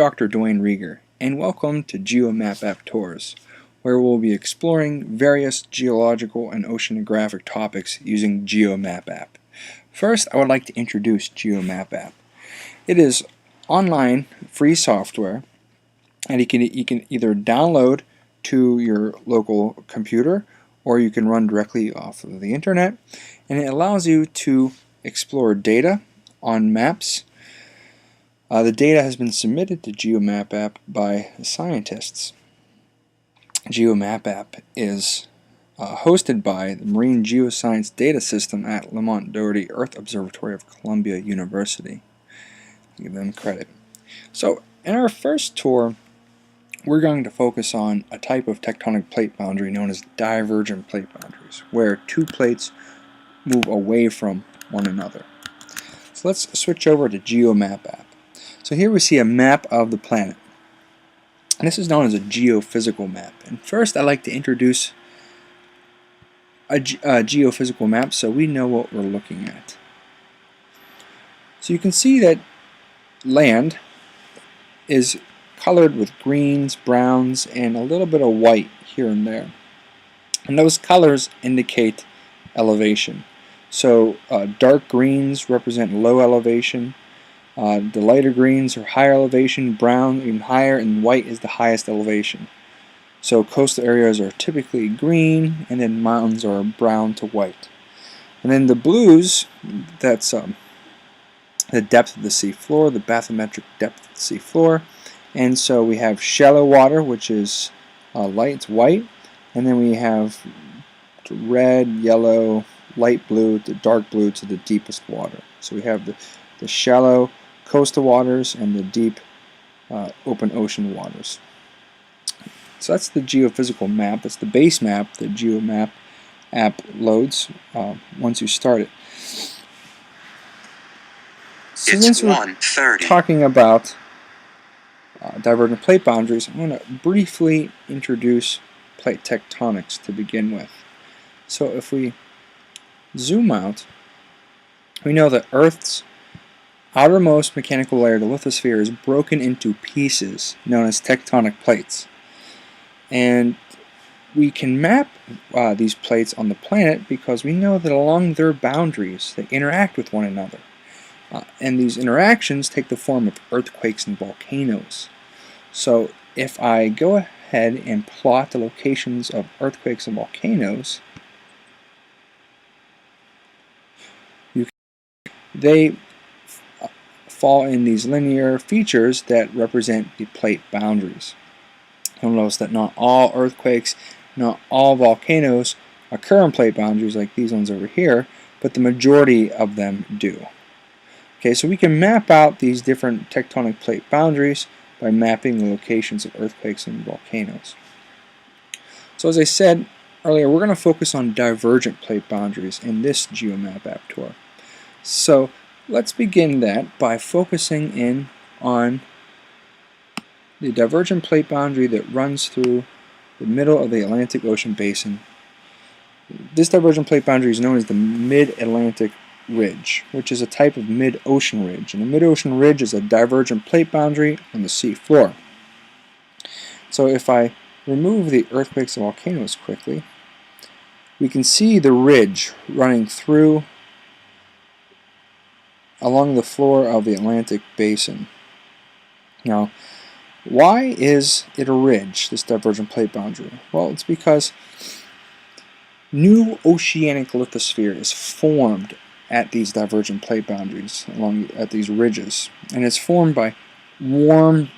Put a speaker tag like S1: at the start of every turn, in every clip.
S1: Dr. Dwayne Rieger, and welcome to GeoMapApp Tours, where we'll be exploring various geological and oceanographic topics using GeoMapApp. First, I would like to introduce GeoMapApp. It is online free software, and you can either download to your local computer, or you can run directly off of the internet, and it allows you to explore data on maps. The data has been submitted to GeoMapApp by scientists. GeoMapApp is hosted by the Marine Geoscience Data System at Lamont Doherty Earth Observatory of Columbia University. Give them credit. So, in our first tour, we're going to focus on a type of tectonic plate boundary known as divergent plate boundaries, where two plates move away from one another. So let's switch over to GeoMapApp. So here we see a map of the planet. And this is known as a geophysical map. And first I'd like to introduce a geophysical map so we know what we're looking at. So you can see that land is colored with greens, browns, and a little bit of white here and there. And those colors indicate elevation. So dark greens represent low elevation. The lighter greens are higher elevation, brown even higher, and white is the highest elevation. So coastal areas are typically green, and then mountains are brown to white. And then the blues, that's the depth of the seafloor, the bathymetric depth of the seafloor. And so we have shallow water, which is light, it's white, and then we have red, yellow, light blue, to dark blue to the deepest water. So we have the shallow coastal waters and the deep open ocean waters. So that's the geophysical map. That's the base map that GeoMap app loads once you start it. So since we're talking about divergent plate boundaries, I'm going to briefly introduce plate tectonics to begin with. So if we zoom out, we know that Earth's outermost mechanical layer, the lithosphere, is broken into pieces known as tectonic plates. And we can map these plates on the planet because we know that along their boundaries they interact with one another. And these interactions take the form of earthquakes and volcanoes. So if I go ahead and plot the locations of earthquakes and volcanoes, they fall in these linear features that represent the plate boundaries. You'll notice that not all earthquakes, not all volcanoes occur in plate boundaries like these ones over here, but the majority of them do. Okay, so we can map out these different tectonic plate boundaries by mapping the locations of earthquakes and volcanoes. So as I said earlier, we're going to focus on divergent plate boundaries in this GeoMapApp tour. So let's begin that by focusing in on the divergent plate boundary that runs through the middle of the Atlantic Ocean basin. This divergent plate boundary is known as the Mid-Atlantic Ridge, which is a type of mid-ocean ridge. And a mid-ocean ridge is a divergent plate boundary on the sea floor. So if I remove the earthquakes and volcanoes quickly, we can see the ridge running through along the floor of the Atlantic basin. Now, why is it a ridge, this divergent plate boundary? Well, it's because new oceanic lithosphere is formed at these divergent plate boundaries, at these ridges. And it's formed by warm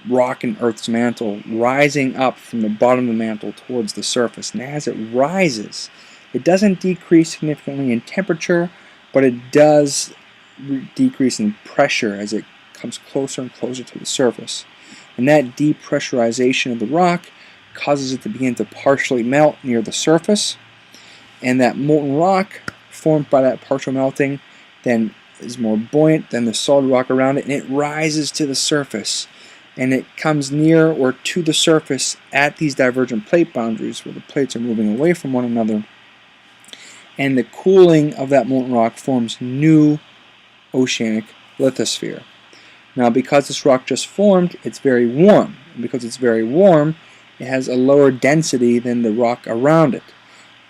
S1: rock in Earth's mantle rising up from the bottom of the mantle towards the surface. And as it rises, it doesn't decrease significantly in temperature, but it does decrease in pressure as it comes closer and closer to the surface. And that depressurization of the rock causes it to begin to partially melt near the surface, and that molten rock formed by that partial melting then is more buoyant than the solid rock around it, and it rises to the surface, and it comes near or to the surface at these divergent plate boundaries where the plates are moving away from one another, and the cooling of that molten rock forms new oceanic lithosphere. Now, because this rock just formed, it's very warm. And because it's very warm, it has a lower density than the rock around it.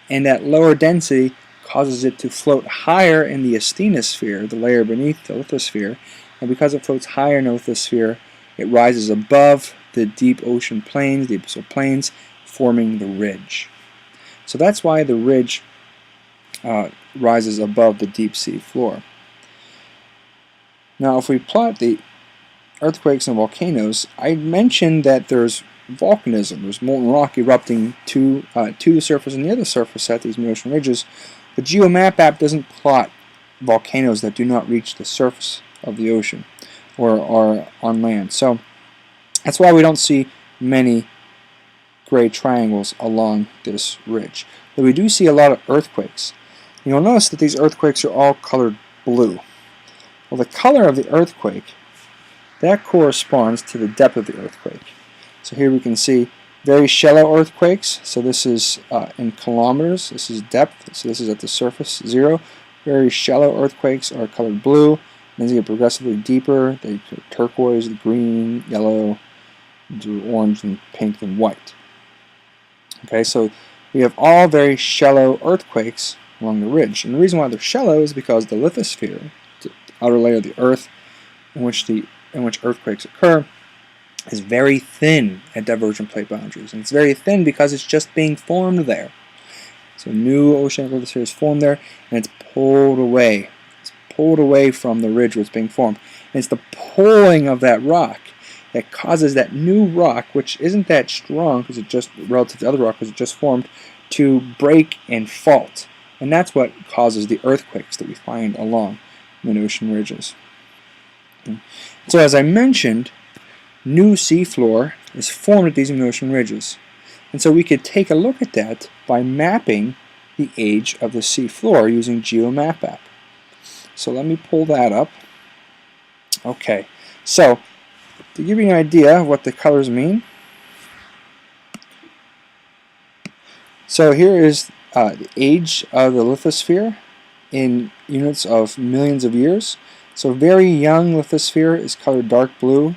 S1: And that lower density causes it to float higher in the asthenosphere, the layer beneath the lithosphere. And because it floats higher in the lithosphere, it rises above the deep ocean plains, the abyssal plains, forming the ridge. So that's why the ridge rises above the deep sea floor. Now, if we plot the earthquakes and volcanoes, I mentioned that there's volcanism. There's molten rock erupting to the surface and near the surface at these ocean ridges. The GeoMapApp doesn't plot volcanoes that do not reach the surface of the ocean or are on land. So that's why we don't see many gray triangles along this ridge. But we do see a lot of earthquakes. You'll notice that these earthquakes are all colored blue. Well, the color of the earthquake, that corresponds to the depth of the earthquake. So here we can see very shallow earthquakes. So this is in kilometers. This is depth. So this is at the surface, 0. Very shallow earthquakes are colored blue. And as they get progressively deeper, they go turquoise, green, yellow, orange, and pink, and white. Okay, so we have all very shallow earthquakes along the ridge. And the reason why they're shallow is because the lithosphere, the outer layer of the earth in which earthquakes occur, is very thin at divergent plate boundaries. And it's very thin because it's just being formed there. So new oceanic lithosphere is formed there, and it's pulled away. It's pulled away from the ridge where it's being formed. And it's the pulling of that rock that causes that new rock, which isn't that strong because it just, relative to the other rock because it just formed, to break and fault. And that's what causes the earthquakes that we find along the ocean ridges. So as I mentioned, new seafloor is formed at these ocean ridges. And so we could take a look at that by mapping the age of the seafloor using GeoMapApp. So let me pull that up. Okay, so to give you an idea of what the colors mean, so here is the age of the lithosphere in units of millions of years. So very young lithosphere is colored dark blue,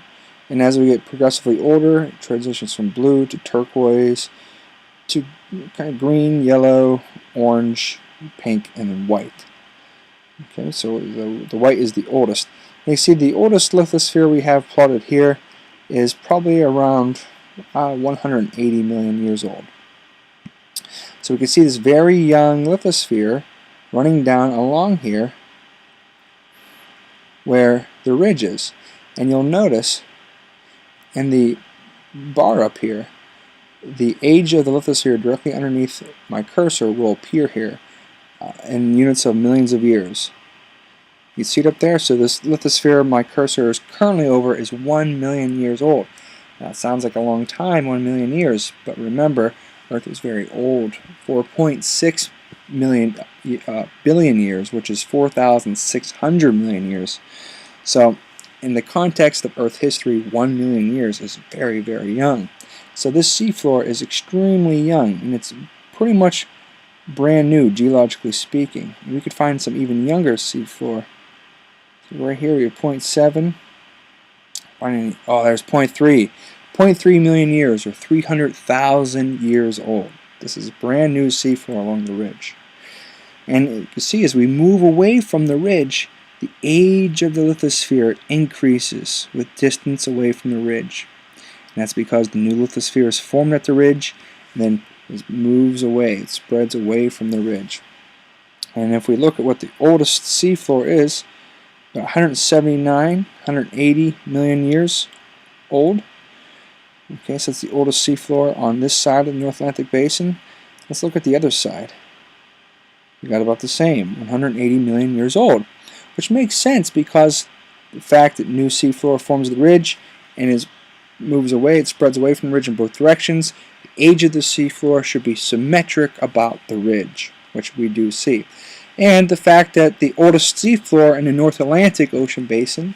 S1: and as we get progressively older, it transitions from blue to turquoise to kind of green, yellow, orange, pink, and then white. Okay, so the white is the oldest. And you see the oldest lithosphere we have plotted here is probably around 180 million years old. So we can see this very young lithosphere running down along here where the ridge is. And you'll notice in the bar up here, the age of the lithosphere directly underneath my cursor will appear here in units of millions of years. You see it up there? So this lithosphere my cursor is currently over is 1 million years old. Now it sounds like a long time, 1 million years, but remember, Earth is very old, 4.6 billion years, which is 4,600 million years. So in the context of Earth history, 1 million years is very, very young. So this seafloor is extremely young, and it's pretty much brand new, geologically speaking. And we could find some even younger seafloor. So right here we have 0.7. Oh, there's 0.3. 0.3 million years, or 300,000 years old. This is brand new seafloor along the ridge. And you can see as we move away from the ridge, the age of the lithosphere increases with distance away from the ridge. And that's because the new lithosphere is formed at the ridge, and then it moves away, it spreads away from the ridge. And if we look at what the oldest seafloor is, about 179, 180 million years old. Okay, so that's the oldest seafloor on this side of the North Atlantic Basin. Let's look at the other side. We got about the same, 180 million years old, which makes sense because the fact that new seafloor forms the ridge and moves away, it spreads away from the ridge in both directions. The age of the seafloor should be symmetric about the ridge, which we do see. And the fact that the oldest seafloor in the North Atlantic Ocean Basin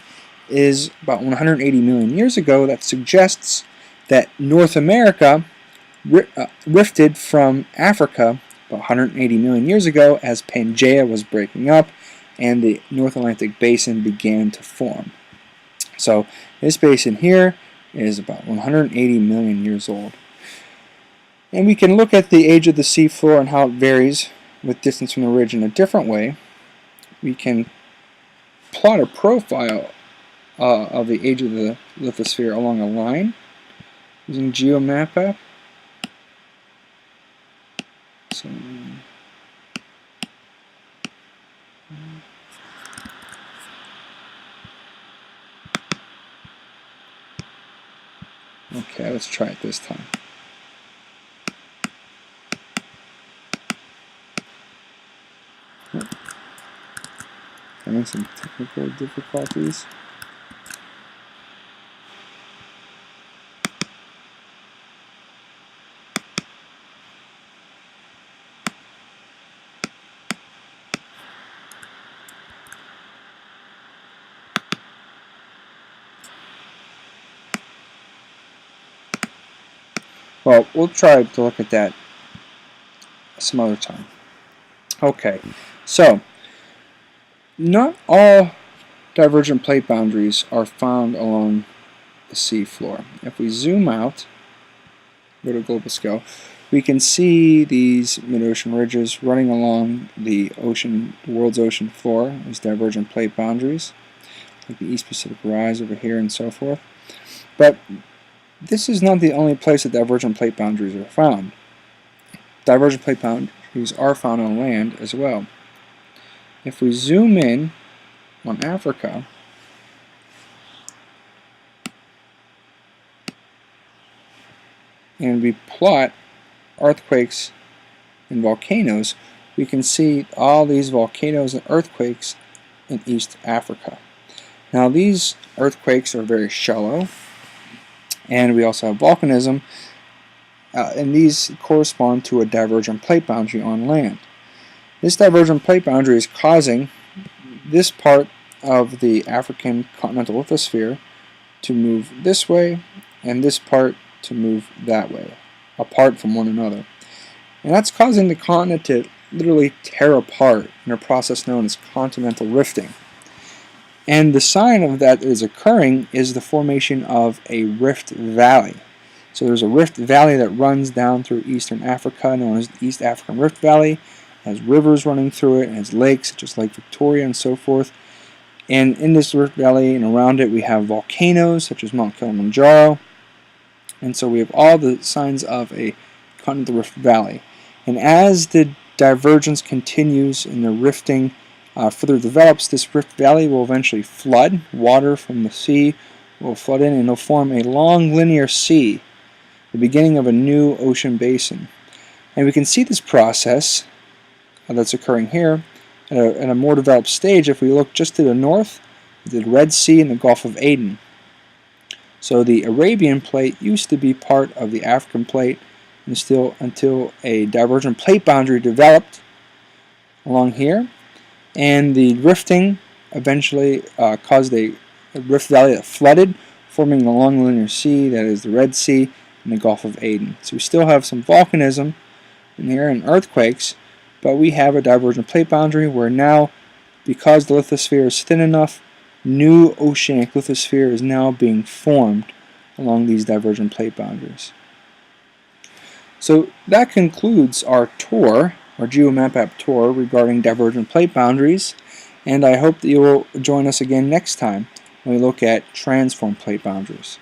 S1: is about 180 million years ago, that suggests that North America rifted from Africa about 180 million years ago as Pangaea was breaking up and the North Atlantic Basin began to form. So this basin here is about 180 million years old. And we can look at the age of the seafloor and how it varies with distance from the ridge in a different way. We can plot a profile of the age of the lithosphere along a line using GeoMapApp. So, okay, let's try it this time. Having some technical difficulties. Well, we'll try to look at that some other time. Okay, so not all divergent plate boundaries are found along the seafloor. If we zoom out, go to global scale, we can see these mid-ocean ridges running along the world's ocean floor, these divergent plate boundaries, like the East Pacific Rise over here and so forth. But this is not the only place that divergent plate boundaries are found. Divergent plate boundaries are found on land as well. If we zoom in on Africa, and we plot earthquakes and volcanoes, we can see all these volcanoes and earthquakes in East Africa. Now these earthquakes are very shallow, and we also have volcanism, and these correspond to a divergent plate boundary on land. This divergent plate boundary is causing this part of the African continental lithosphere to move this way, and this part to move that way, apart from one another. And that's causing the continent to literally tear apart in a process known as continental rifting. And the sign of that is occurring is the formation of a rift valley. So there's a rift valley that runs down through eastern Africa, known as the East African Rift Valley. It has rivers running through it, and has lakes such as Lake Victoria and so forth. And in this rift valley and around it we have volcanoes such as Mount Kilimanjaro. And so we have all the signs of a continental rift valley. And as the divergence continues and the rifting further develops, this rift valley will eventually flood. Water from the sea will flood in, and it'll form a long linear sea, the beginning of a new ocean basin. And we can see this process that's occurring here at a more developed stage if we look just to the north, the Red Sea and the Gulf of Aden. So the Arabian Plate used to be part of the African Plate, and still until a divergent plate boundary developed along here, and the rifting eventually caused a rift valley that flooded, forming a long linear sea that is the Red Sea and the Gulf of Aden. So we still have some volcanism in here and earthquakes, but we have a divergent plate boundary where now, because the lithosphere is thin enough, new oceanic lithosphere is now being formed along these divergent plate boundaries. So that concludes our tour, our GeoMapApp tour regarding divergent plate boundaries, and I hope that you will join us again next time when we look at transform plate boundaries.